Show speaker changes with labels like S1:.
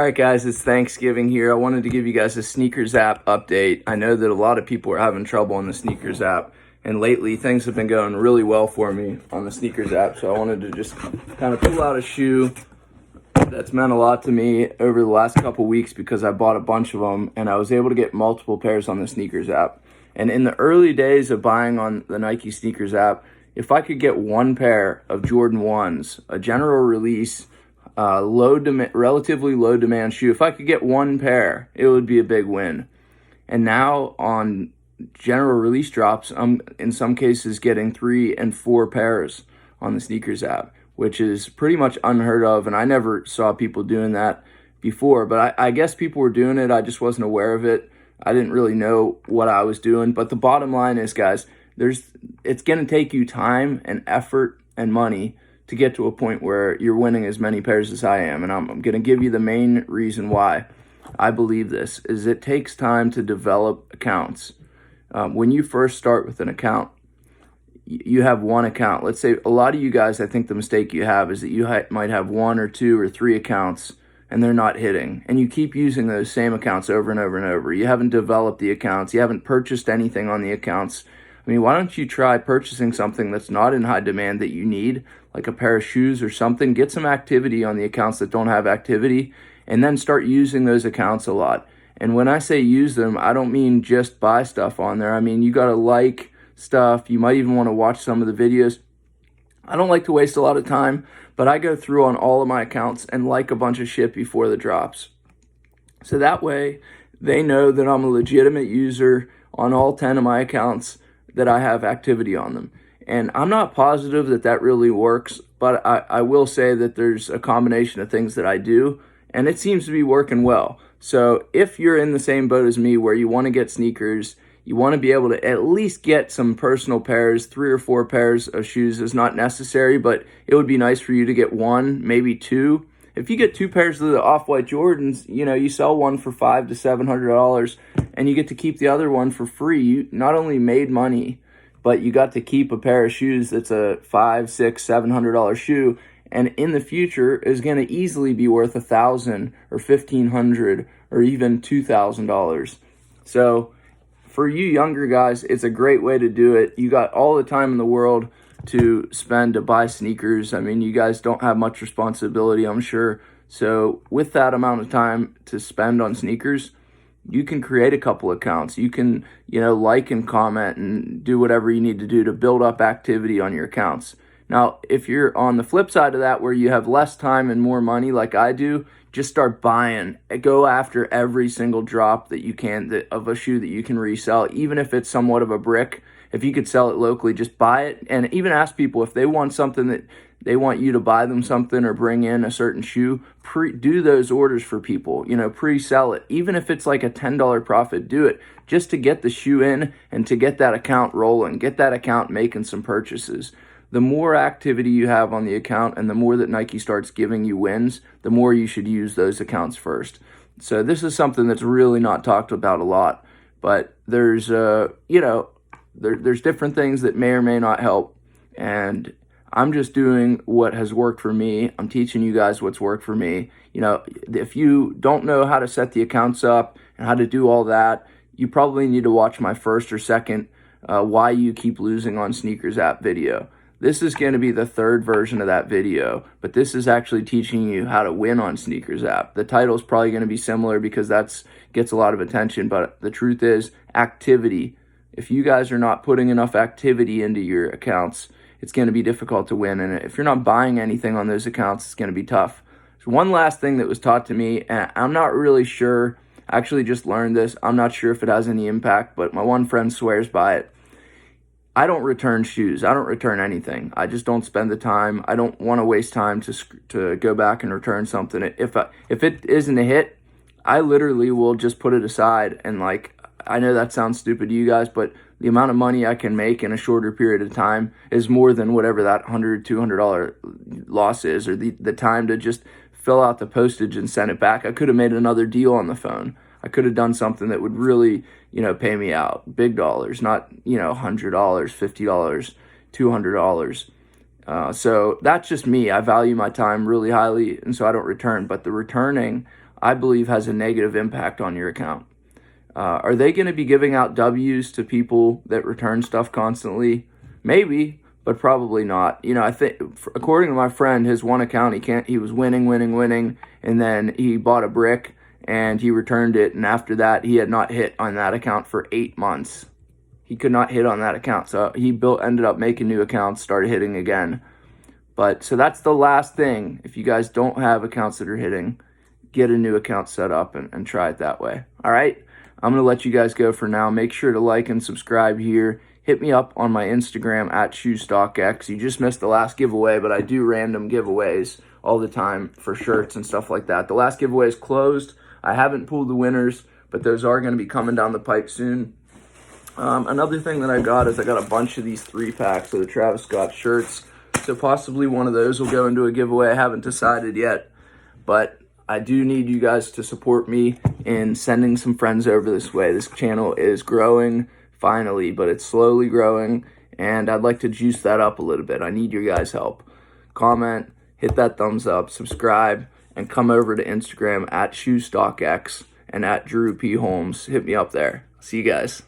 S1: Alright guys, it's Thanksgiving here. I wanted to give you guys a SNKRS app update. I know that a lot of people are having trouble on the SNKRS app, and lately things have been going really well for me on the SNKRS app, so I wanted to just kind of pull out a shoe that's meant a lot to me over the last couple weeks because I bought a bunch of them and I was able to get multiple pairs on the SNKRS app. And in the early days of buying on the Nike SNKRS app, if I could get one pair of Jordan 1s, a general release, relatively low demand shoe, if I could get one pair, it would be a big win. And now on general release drops, I'm in some cases getting 3 and 4 pairs on the SNKRS app, which is pretty much unheard of, and I never saw people doing that before, but I guess people were doing it. I just wasn't aware of it. I didn't really know what I was doing. But the bottom line is, guys, it's going to take you time and effort and money to get to a point where you're winning as many pairs as I am. And I'm going to give you the main reason why I believe this is it takes time to develop accounts. When you first start with an account, you have one account. Let's say a lot of you guys, I think the mistake you have is that you might have 1 or 2 or 3 accounts and they're not hitting. And you keep using those same accounts over and over and over. You haven't developed the accounts. You haven't purchased anything on the accounts. I mean, why don't you try purchasing something that's not in high demand that you need, like a pair of shoes or something? Get some activity on the accounts that don't have activity, and then start using those accounts a lot. And when I say use them, I don't mean just buy stuff on there. I mean, you got to like stuff. You might even want to watch some of the videos. I don't like to waste a lot of time, but I go through on all of my accounts and like a bunch of shit before the drops. So that way, they know that I'm a legitimate user on all 10 of my accounts, that I have activity on them. And I'm not positive that that really works, but I will say that there's a combination of things that I do, and it seems to be working well. So if you're in the same boat as me where you want to get sneakers, you want to be able to at least get some personal pairs, 3 or 4 pairs of shoes is not necessary, but it would be nice for you to get 1, maybe 2. If you get 2 pairs of the off-white Jordans, you sell one for $500 to $700 and you get to keep the other one for free. You not only made money, but you got to keep a pair of shoes that's a $500, $600, $700 shoe, and in the future is going to easily be worth $1,000 or $1,500 or even $2,000. So for you younger guys, it's a great way to do it. You got all the time in the world to spend to buy sneakers. I mean, you guys don't have much responsibility, I'm sure. So with that amount of time to spend on sneakers, you can create a couple accounts. You can, like and comment and do whatever you need to do to build up activity on your accounts. Now, if you're on the flip side of that where you have less time and more money like I do, just start buying. Go after every single drop that you can of a shoe that you can resell, even if it's somewhat of a brick. If you could sell it locally, just buy it, and even ask people if they want something that they want you to buy them something or bring in a certain shoe. Do those orders for people, pre-sell it. Even if it's like a $10 profit, do it just to get the shoe in and to get that account rolling, get that account making some purchases. The more activity you have on the account and the more that Nike starts giving you wins, the more you should use those accounts first. So this is something that's really not talked about a lot, but there's different things that may or may not help, and I'm just doing what has worked for me. I'm teaching you guys what's worked for me. If you don't know how to set the accounts up and how to do all that, you probably need to watch my first or second why you keep losing on SNKRS app video. This is going to be the 3rd version of that video, but this is actually teaching you how to win on SNKRS app. The title is probably going to be similar because that gets a lot of attention, but the truth is activity. If you guys are not putting enough activity into your accounts, it's going to be difficult to win. And if you're not buying anything on those accounts, it's going to be tough. So one last thing that was taught to me, and I'm not really sure, I actually just learned this. I'm not sure if it has any impact, but my one friend swears by it. I don't return shoes. I don't return anything. I just don't spend the time. I don't want to waste time to go back and return something. If it isn't a hit, I literally will just put it aside. And I know that sounds stupid to you guys, but the amount of money I can make in a shorter period of time is more than whatever that $100, $200 loss is, or the time to just fill out the postage and send it back. I could have made another deal on the phone. I could have done something that would really, pay me out. Big dollars, not, $100, $50, $200. So that's just me. I value my time really highly, and so I don't return. But the returning, I believe has a negative impact on your account. Are they going to be giving out W's to people that return stuff constantly? Maybe, but probably not. You know, I think according to my friend, his one account, he was winning, and then he bought a brick and he returned it, and after that, he had not hit on that account for 8 months. He could not hit on that account, so he ended up making new accounts, started hitting again. But so that's the last thing. If you guys don't have accounts that are hitting, get a new account set up and try it that way. All right, I'm gonna let you guys go for now. Make sure to like and subscribe here. Hit me up on my Instagram at ShoeStockX. You just missed the last giveaway, but I do random giveaways all the time for shirts and stuff like that. The last giveaway is closed. I haven't pulled the winners, but those are going to be coming down the pipe soon. Another thing that I got is I got a bunch of these 3-packs of the Travis Scott shirts. So possibly one of those will go into a giveaway. I haven't decided yet, but I do need you guys to support me in sending some friends over this way. This channel is growing finally, but it's slowly growing, and I'd like to juice that up a little bit. I need your guys' help. Comment, hit that thumbs up, subscribe, and come over to Instagram at ShoeStockX and at Drew P. Holmes. Hit me up there. See you guys.